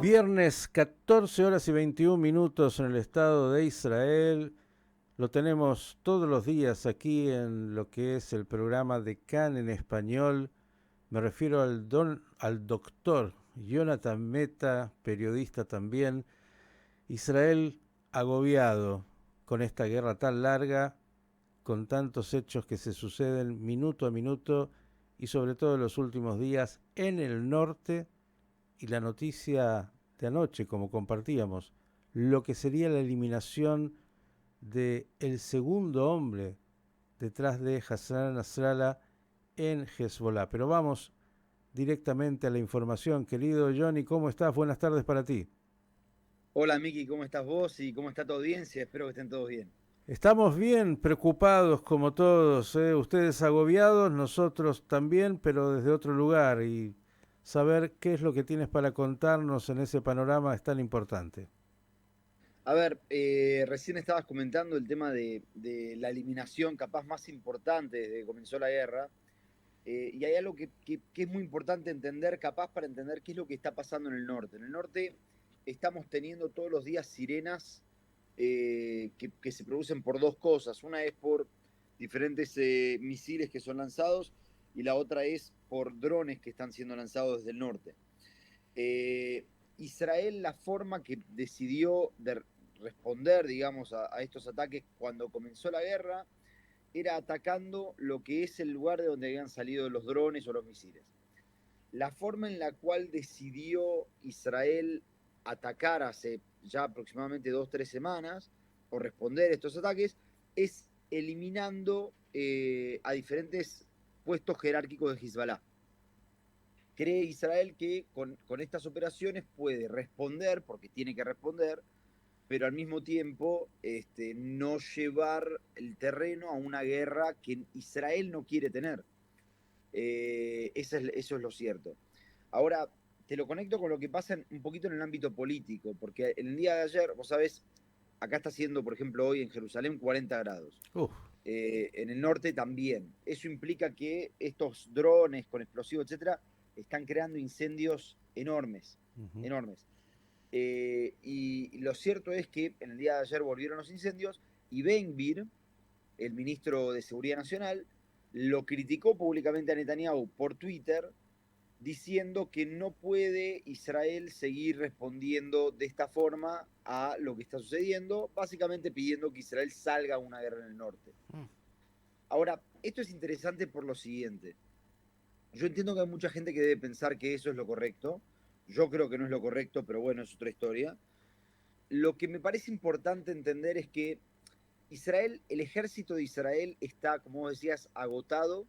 Viernes 14 horas y 21 minutos en el Estado de Israel. Lo tenemos todos los días aquí en lo que es el programa de CAN en español. Me refiero al doctor Jonathan Meta, periodista también. Israel agobiado con esta guerra tan larga, con tantos hechos que se suceden minuto a minuto y sobre todo en los últimos días en el norte. Y la noticia de anoche, como compartíamos, lo que sería la eliminación de el segundo hombre detrás de Hassan Nasrallah en Hezbollah. Pero vamos directamente a la información. Querido Johnny, ¿cómo estás? Buenas tardes para ti. Hola Miki, ¿cómo estás vos y cómo está tu audiencia? Espero que estén todos bien. Estamos bien preocupados como todos, ustedes agobiados, nosotros también, pero desde otro lugar, y saber qué es lo que tienes para contarnos en ese panorama es tan importante. A ver, recién estabas comentando el tema de la eliminación capaz más importante desde que comenzó la guerra, y hay algo que es muy importante entender, capaz para entender qué es lo que está pasando en el norte. En el norte estamos teniendo todos los días sirenas que se producen por dos cosas. Una es por diferentes misiles que son lanzados y la otra es por drones que están siendo lanzados desde el norte. Eh, Israel, la forma que decidió de responder, digamos, a estos ataques cuando comenzó la guerra, era atacando lo que es el lugar de donde habían salido los drones o los misiles. La forma en la cual decidió Israel atacar hace ya aproximadamente 2 o 3 semanas o responder a estos ataques es eliminando a diferentes puestos jerárquicos de Hezbollah. Cree Israel que con estas operaciones puede responder, porque tiene que responder, pero al mismo tiempo no llevar el terreno a una guerra que Israel no quiere tener. Eso es lo cierto. Ahora, te lo conecto con lo que pasa un poquito en el ámbito político, porque en el día de ayer, vos sabés, acá está haciendo, por ejemplo, hoy en Jerusalén 40 grados. Uf. En el norte también. Eso implica que estos drones con explosivos, etcétera, están creando incendios enormes, Uh-huh. enormes. Y lo cierto es que en el día de ayer volvieron los incendios y Ben Gvir, el ministro de Seguridad Nacional, lo criticó públicamente a Netanyahu por Twitter diciendo que no puede Israel seguir respondiendo de esta forma a lo que está sucediendo, básicamente pidiendo que Israel salga a una guerra en el norte. Mm. Ahora, esto es interesante por lo siguiente. Yo entiendo que hay mucha gente que debe pensar que eso es lo correcto. Yo creo que no es lo correcto, pero bueno, es otra historia. Lo que me parece importante entender es que Israel, el ejército de Israel está, como vos decías, agotado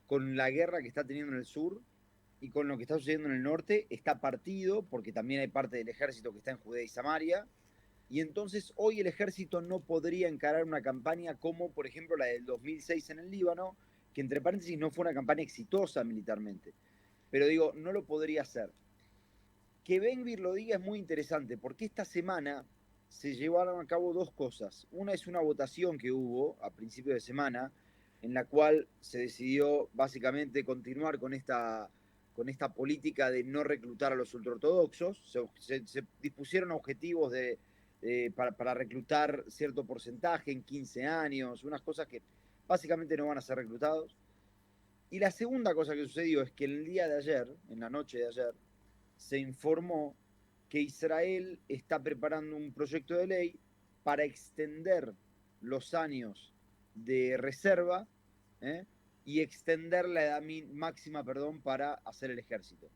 con la guerra que está teniendo en el sur y con lo que está sucediendo en el norte. Está partido, porque también hay parte del ejército que está en Judea y Samaria. Y entonces hoy el ejército no podría encarar una campaña como, por ejemplo, la del 2006 en el Líbano, que entre paréntesis no fue una campaña exitosa militarmente. Pero digo, no lo podría hacer. Que Ben Gvir lo diga es muy interesante, porque esta semana se llevaron a cabo dos cosas. Una es una votación que hubo a principios de semana, en la cual se decidió básicamente continuar con esta política de no reclutar a los ultraortodoxos. Se dispusieron objetivos para reclutar cierto porcentaje en 15 años, unas cosas que básicamente no van a ser reclutados. Y la segunda cosa que sucedió es que el día de ayer, en la noche de ayer, se informó que Israel está preparando un proyecto de ley para extender los años de reserva, ¿eh? Y extender la edad máxima, perdón, para hacer el ejército.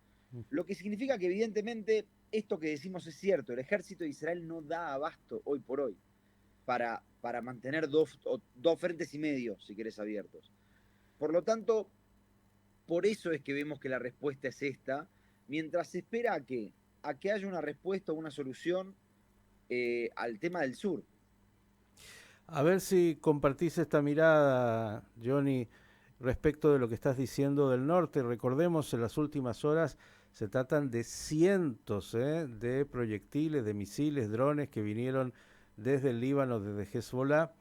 Lo que significa que evidentemente esto que decimos es cierto, el ejército de Israel no da abasto hoy por hoy para mantener dos frentes y medio, si querés, abiertos. Por lo tanto, por eso es que vemos que la respuesta es esta, mientras se espera a que haya una respuesta o una solución al tema del sur. A ver si compartís esta mirada, Johnny, respecto de lo que estás diciendo del norte. Recordemos, en las últimas horas se tratan de cientos de proyectiles, de misiles, drones que vinieron desde el Líbano, desde Hezbollah,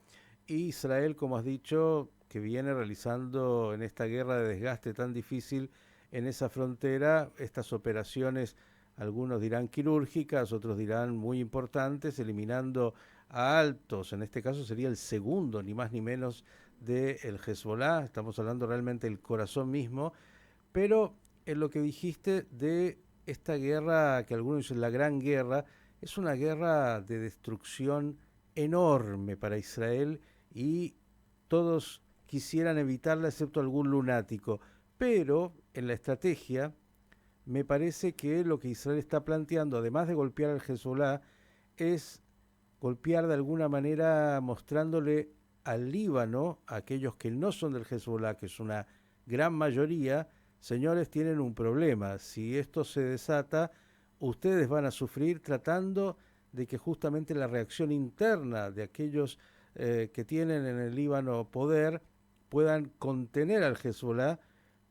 y Israel, como has dicho, que viene realizando en esta guerra de desgaste tan difícil en esa frontera estas operaciones, algunos dirán quirúrgicas, otros dirán muy importantes, eliminando a altos, en este caso sería el segundo, ni más ni menos, del Hezbollah, estamos hablando realmente del corazón mismo, pero en lo que dijiste de esta guerra, que algunos dicen la gran guerra, es una guerra de destrucción enorme para Israel y todos quisieran evitarla excepto algún lunático. Pero en la estrategia me parece que lo que Israel está planteando, además de golpear al Hezbollah, es golpear de alguna manera mostrándole al Líbano, a aquellos que no son del Hezbollah, que es una gran mayoría, señores, tienen un problema. Si esto se desata, ustedes van a sufrir tratando de que justamente la reacción interna de aquellos que tienen en el Líbano poder puedan contener al Hezbollah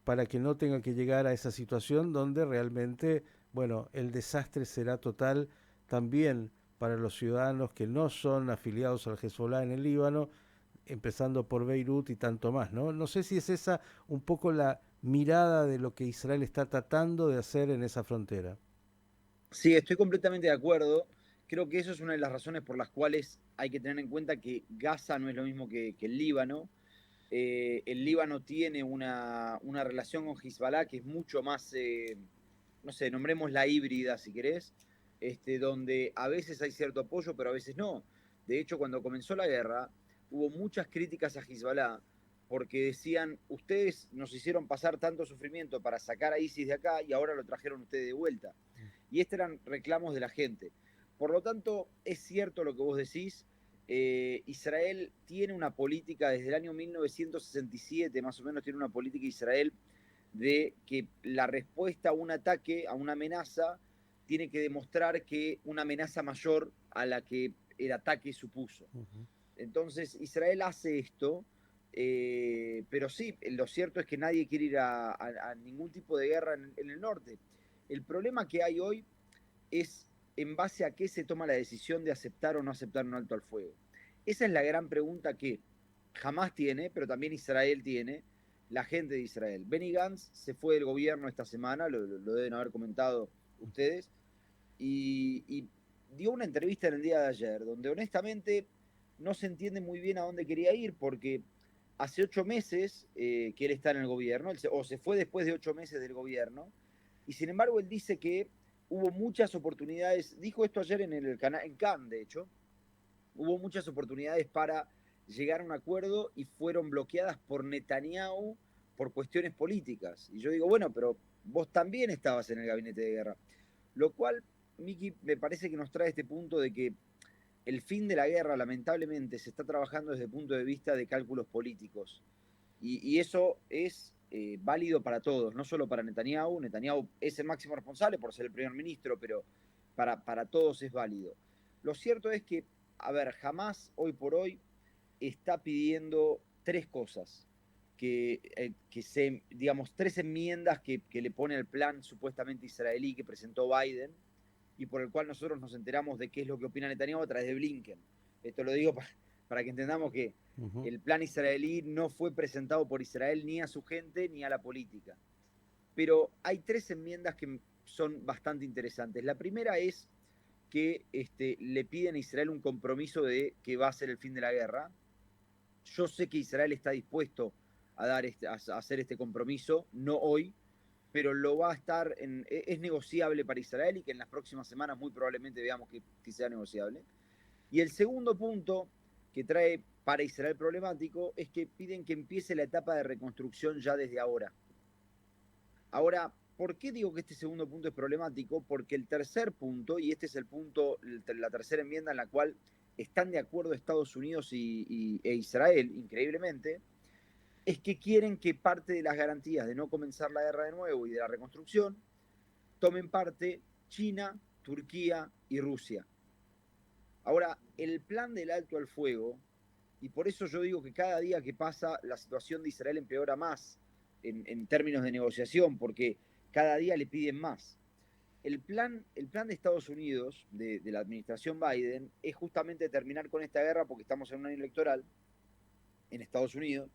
para que no tenga que llegar a esa situación donde realmente, bueno, el desastre será total también para los ciudadanos que no son afiliados al Hezbollah en el Líbano, empezando por Beirut y tanto más, ¿no? No sé si es esa un poco la mirada de lo que Israel está tratando de hacer en esa frontera. Sí, estoy completamente de acuerdo. Creo que eso es una de las razones por las cuales hay que tener en cuenta que Gaza no es lo mismo que el Líbano. El Líbano tiene una relación con Hezbollah que es mucho más, no sé, nombrémosla híbrida si querés, donde a veces hay cierto apoyo, pero a veces no. De hecho, cuando comenzó la guerra, hubo muchas críticas a Hezbollah porque decían, ustedes nos hicieron pasar tanto sufrimiento para sacar a ISIS de acá y ahora lo trajeron ustedes de vuelta. Y estos eran reclamos de la gente. Por lo tanto, es cierto lo que vos decís. Israel tiene una política desde el año 1967, más o menos tiene una política Israel de que la respuesta a un ataque, a una amenaza, tiene que demostrar que una amenaza mayor a la que el ataque supuso. Uh -huh. Entonces, Israel hace esto, pero sí, lo cierto es que nadie quiere ir a ningún tipo de guerra en el norte. El problema que hay hoy es en base a qué se toma la decisión de aceptar o no aceptar un alto al fuego. Esa es la gran pregunta que jamás tiene, pero también Israel tiene, la gente de Israel. Benny Gantz se fue del gobierno esta semana, lo deben haber comentado ustedes, y dio una entrevista en el día de ayer, donde honestamente no se entiende muy bien a dónde quería ir, porque hace 8 meses que él está en el gobierno, o se fue después de 8 meses del gobierno, y sin embargo él dice que hubo muchas oportunidades, dijo esto ayer en el canal, en Cannes de hecho, hubo muchas oportunidades para llegar a un acuerdo y fueron bloqueadas por Netanyahu por cuestiones políticas. Y yo digo, bueno, pero vos también estabas en el gabinete de guerra. Lo cual, Miki, me parece que nos trae este punto de que el fin de la guerra, lamentablemente, se está trabajando desde el punto de vista de cálculos políticos. Y eso es válido para todos, no solo para Netanyahu. Netanyahu es el máximo responsable por ser el primer ministro, pero para todos es válido. Lo cierto es que, a ver, jamás hoy por hoy está pidiendo tres cosas. Digamos, tres enmiendas que le pone el plan supuestamente israelí que presentó Biden y por el cual nosotros nos enteramos de qué es lo que opina Netanyahu a través de Blinken. Esto lo digo para que entendamos que Uh -huh. el plan israelí no fue presentado por Israel ni a su gente ni a la política. Pero hay tres enmiendas que son bastante interesantes. La primera es que le piden a Israel un compromiso de que va a ser el fin de la guerra. Yo sé que Israel está dispuesto a hacer este compromiso, no hoy, pero lo va a estar, es negociable para Israel y que en las próximas semanas muy probablemente veamos que sea negociable. Y el segundo punto que trae para Israel problemático es que piden que empiece la etapa de reconstrucción ya desde ahora. Ahora, ¿por qué digo que este segundo punto es problemático? Porque el tercer punto, y este es el punto, la tercera enmienda en la cual están de acuerdo Estados Unidos e Israel, increíblemente, es que quieren que parte de las garantías de no comenzar la guerra de nuevo y de la reconstrucción tomen parte China, Turquía y Rusia. Ahora, el plan del alto al fuego, y por eso yo digo que cada día que pasa la situación de Israel empeora más en términos de negociación, porque cada día le piden más. El plan de Estados Unidos, de la administración Biden, es justamente terminar con esta guerra porque estamos en un año electoral en Estados Unidos.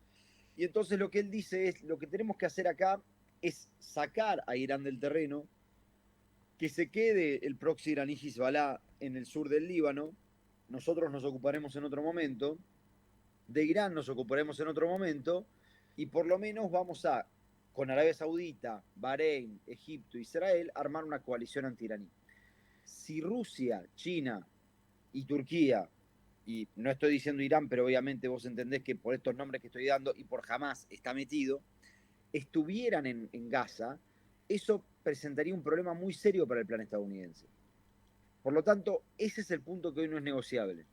Y entonces lo que él dice es, lo que tenemos que hacer acá es sacar a Irán del terreno, que se quede el proxy iraní Hezbollah en el sur del Líbano, nosotros nos ocuparemos en otro momento, de Irán nos ocuparemos en otro momento, y por lo menos vamos a, con Arabia Saudita, Bahrein, Egipto, Israel, armar una coalición anti-iraní. Si Rusia, China y Turquía, y no estoy diciendo Irán, pero obviamente vos entendés que por estos nombres que estoy dando y por Hamas está metido, estuvieran en Gaza, eso presentaría un problema muy serio para el plan estadounidense. Por lo tanto, ese es el punto que hoy no es negociable.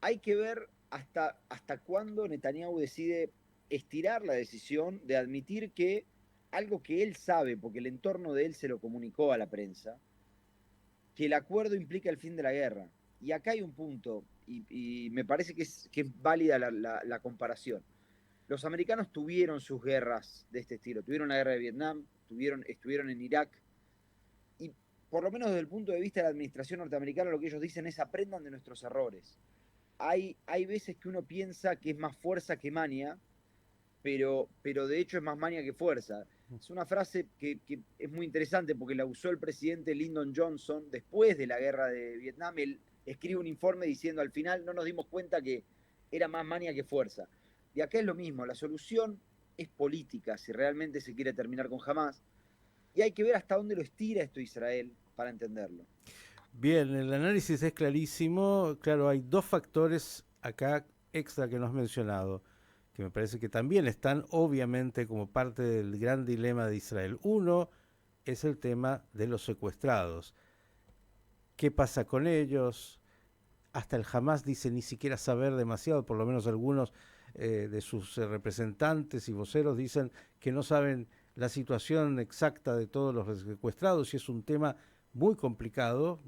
Hay que ver hasta cuándo Netanyahu decide estirar la decisión de admitir que algo que él sabe, porque el entorno de él se lo comunicó a la prensa, que el acuerdo implica el fin de la guerra. Y acá hay un punto, y me parece que es válida la comparación. Los americanos tuvieron sus guerras de este estilo, tuvieron la guerra de Vietnam, estuvieron en Irak, y por lo menos desde el punto de vista de la administración norteamericana, lo que ellos dicen es aprendan de nuestros errores. Hay veces que uno piensa que es más fuerza que maña, pero de hecho es más maña que fuerza. Es una frase que es muy interesante porque la usó el presidente Lyndon Johnson después de la guerra de Vietnam. Él escribe un informe diciendo al final no nos dimos cuenta que era más maña que fuerza. Y acá es lo mismo, la solución es política si realmente se quiere terminar con Hamas. Y hay que ver hasta dónde lo estira esto Israel para entenderlo. Bien, el análisis es clarísimo. Claro, hay dos factores acá extra que no has mencionado, que me parece que también están obviamente como parte del gran dilema de Israel. Uno es el tema de los secuestrados. ¿Qué pasa con ellos? Hasta el Hamas dice ni siquiera saber demasiado, por lo menos algunos de sus representantes y voceros dicen que no saben la situación exacta de todos los secuestrados y es un tema muy complicado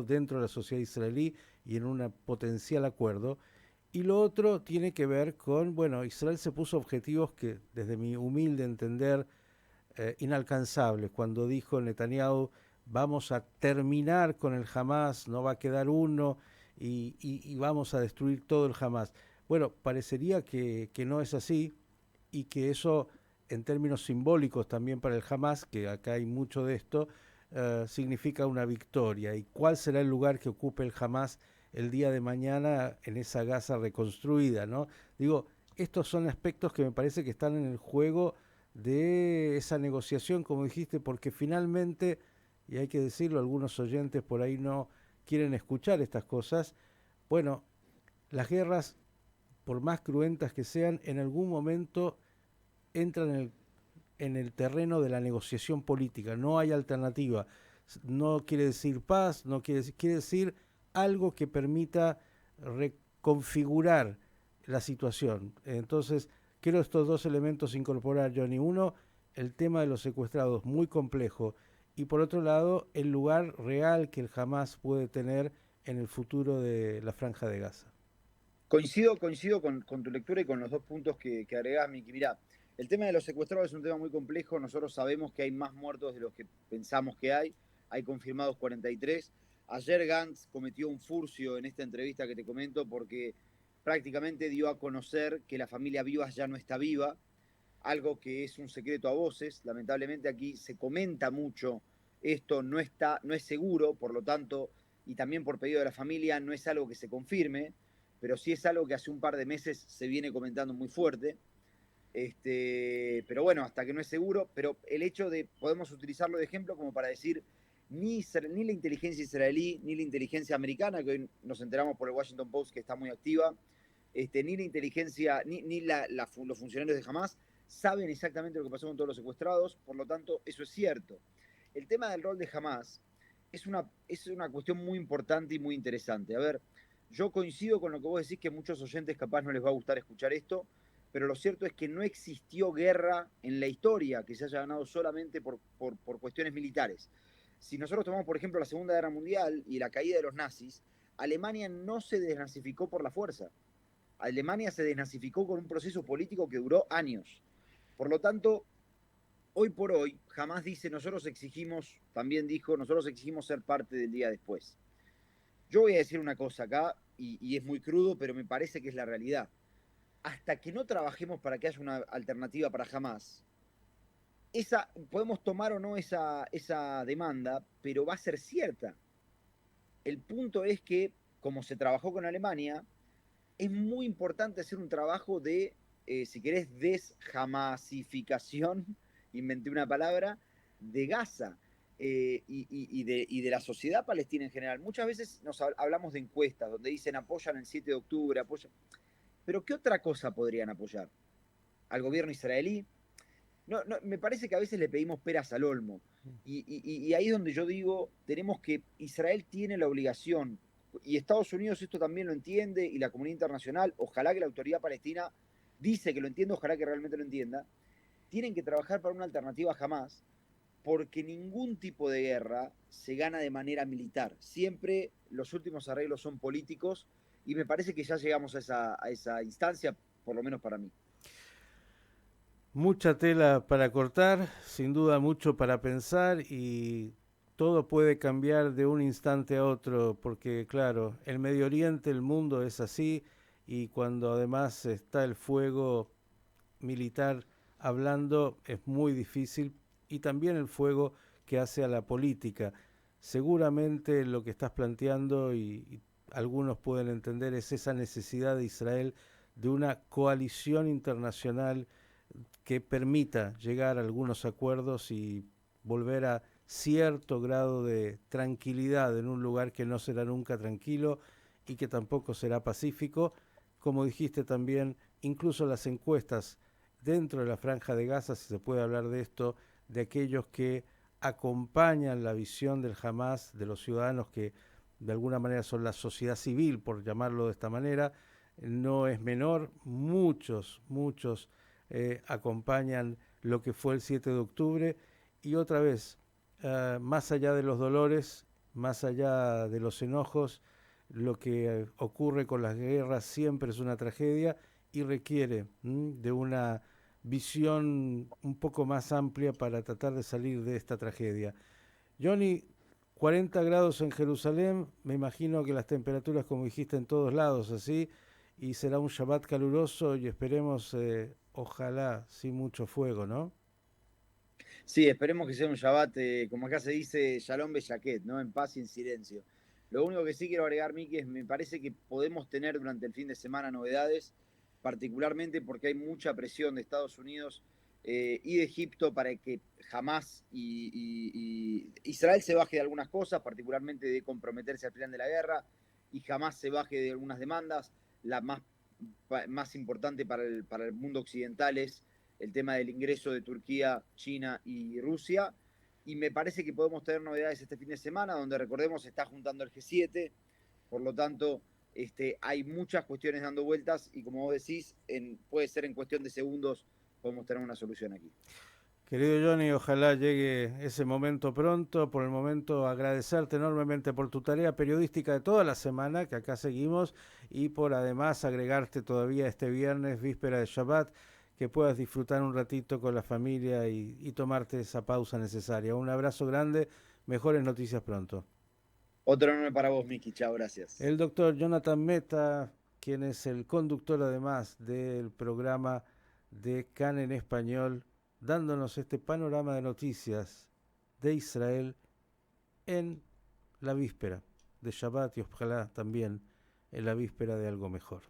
dentro de la sociedad israelí y en un potencial acuerdo. Y lo otro tiene que ver con, bueno, Israel se puso objetivos que desde mi humilde entender inalcanzables. Cuando dijo Netanyahu, vamos a terminar con el Hamas, no va a quedar uno y vamos a destruir todo el Hamas. Bueno, parecería que no es así y que eso, en términos simbólicos también para el Hamas, que acá hay mucho de esto, significa una victoria. ¿Y cuál será el lugar que ocupe el Hamas el día de mañana en esa Gaza reconstruida, ¿no? Digo, estos son aspectos que me parece que están en el juego de esa negociación, como dijiste, porque finalmente, y hay que decirlo, algunos oyentes por ahí no quieren escuchar estas cosas, bueno, las guerras, por más cruentas que sean, en algún momento entran en el terreno de la negociación política, no hay alternativa. No quiere decir paz, no quiere decir algo que permita reconfigurar la situación. Entonces, quiero estos dos elementos incorporar, Johnny. Uno, el tema de los secuestrados, muy complejo. Y por otro lado, el lugar real que el Hamas puede tener en el futuro de la Franja de Gaza. Coincido con tu lectura y con los dos puntos que agregás, Miki. Mirá, el tema de los secuestrados es un tema muy complejo. Nosotros sabemos que hay más muertos de los que pensamos que hay. Hay confirmados 43. Ayer Gantz cometió un furcio en esta entrevista que te comento porque prácticamente dio a conocer que la familia Vivas ya no está viva, algo que es un secreto a voces. Lamentablemente aquí se comenta mucho esto, no es seguro, por lo tanto, y también por pedido de la familia, no es algo que se confirme, pero sí es algo que hace un par de meses se viene comentando muy fuerte. Pero bueno, hasta que no es seguro, pero el hecho de, podemos utilizarlo de ejemplo como para decir, ni la inteligencia israelí, ni la inteligencia americana, que hoy nos enteramos por el Washington Post que está muy activa, ni la inteligencia, los funcionarios de Hamas saben exactamente lo que pasó con todos los secuestrados, por lo tanto, eso es cierto. El tema del rol de Hamas es una cuestión muy importante y muy interesante. A ver, yo coincido con lo que vos decís, que muchos oyentes capaz no les va a gustar escuchar esto, pero lo cierto es que no existió guerra en la historia que se haya ganado solamente por cuestiones militares. Si nosotros tomamos, por ejemplo, la Segunda Guerra Mundial y la caída de los nazis, Alemania no se desnazificó por la fuerza. Alemania se desnazificó con un proceso político que duró años. Por lo tanto, hoy por hoy, jamás dice, nosotros exigimos, también dijo, nosotros exigimos ser parte del día después. Yo voy a decir una cosa acá, y es muy crudo, pero me parece que es la realidad. Hasta que no trabajemos para que haya una alternativa para Hamas, podemos tomar o no esa demanda, pero va a ser cierta. El punto es que, como se trabajó con Alemania, es muy importante hacer un trabajo de, si querés, desjamasificación, inventé una palabra, de Gaza y de la sociedad palestina en general. Muchas veces hablamos de encuestas donde dicen apoyan el 7 de octubre, apoyan. Pero ¿qué otra cosa podrían apoyar? ¿Al gobierno israelí? No, no, me parece que a veces le pedimos peras al olmo. Y ahí es donde yo digo, tenemos que, Israel tiene la obligación, y Estados Unidos esto también lo entiende, y la comunidad internacional, ojalá que la autoridad palestina dice que lo entiende, ojalá que realmente lo entienda, tienen que trabajar para una alternativa jamás, porque ningún tipo de guerra se gana de manera militar. Siempre los últimos arreglos son políticos, y me parece que ya llegamos a esa instancia, por lo menos para mí. Mucha tela para cortar, sin duda mucho para pensar y todo puede cambiar de un instante a otro porque claro, el Medio Oriente, el mundo es así y cuando además está el fuego militar hablando es muy difícil y también el fuego que hace a la política. Seguramente lo que estás planteando y algunos pueden entender es esa necesidad de Israel de una coalición internacional que permita llegar a algunos acuerdos y volver a cierto grado de tranquilidad en un lugar que no será nunca tranquilo y que tampoco será pacífico. Como dijiste también, incluso las encuestas dentro de la Franja de Gaza, si se puede hablar de esto, de aquellos que acompañan la visión del Hamas, de los ciudadanos que de alguna manera son la sociedad civil, por llamarlo de esta manera, no es menor. Muchos acompañan lo que fue el 7 de octubre y otra vez, más allá de los dolores, más allá de los enojos, lo que ocurre con las guerras siempre es una tragedia y requiere de una visión un poco más amplia para tratar de salir de esta tragedia. Johnny, 40 grados en Jerusalén, me imagino que las temperaturas, como dijiste, en todos lados, así, y será un Shabbat caluroso y esperemos, ojalá, sin mucho fuego, ¿no? Sí, esperemos que sea un Shabbat, como acá se dice, Shalom Beyaquet, ¿no? En paz y en silencio. Lo único que sí quiero agregar, Miki, es me parece que podemos tener durante el fin de semana novedades, particularmente porque hay mucha presión de Estados Unidos y de Egipto para que jamás Israel se baje de algunas cosas, particularmente de comprometerse al plan de la guerra, y jamás se baje de algunas demandas. La más importante para el mundo occidental es el tema del ingreso de Turquía, China y Rusia. Y me parece que podemos tener novedades este fin de semana, donde recordemos se está juntando el G7, por lo tanto hay muchas cuestiones dando vueltas y como vos decís, puede ser en cuestión de segundos podemos tener una solución aquí. Querido Johnny, ojalá llegue ese momento pronto. Por el momento, agradecerte enormemente por tu tarea periodística de toda la semana, que acá seguimos, y por además agregarte todavía este viernes, víspera de Shabbat, que puedas disfrutar un ratito con la familia y tomarte esa pausa necesaria. Un abrazo grande, mejores noticias pronto. Otro nombre para vos, Miki. Chao, gracias. El doctor Jonathan Meta, quien es el conductor además del programa de CAN en español, dándonos este panorama de noticias de Israel en la víspera de Shabbat y ojalá también en la víspera de algo mejor.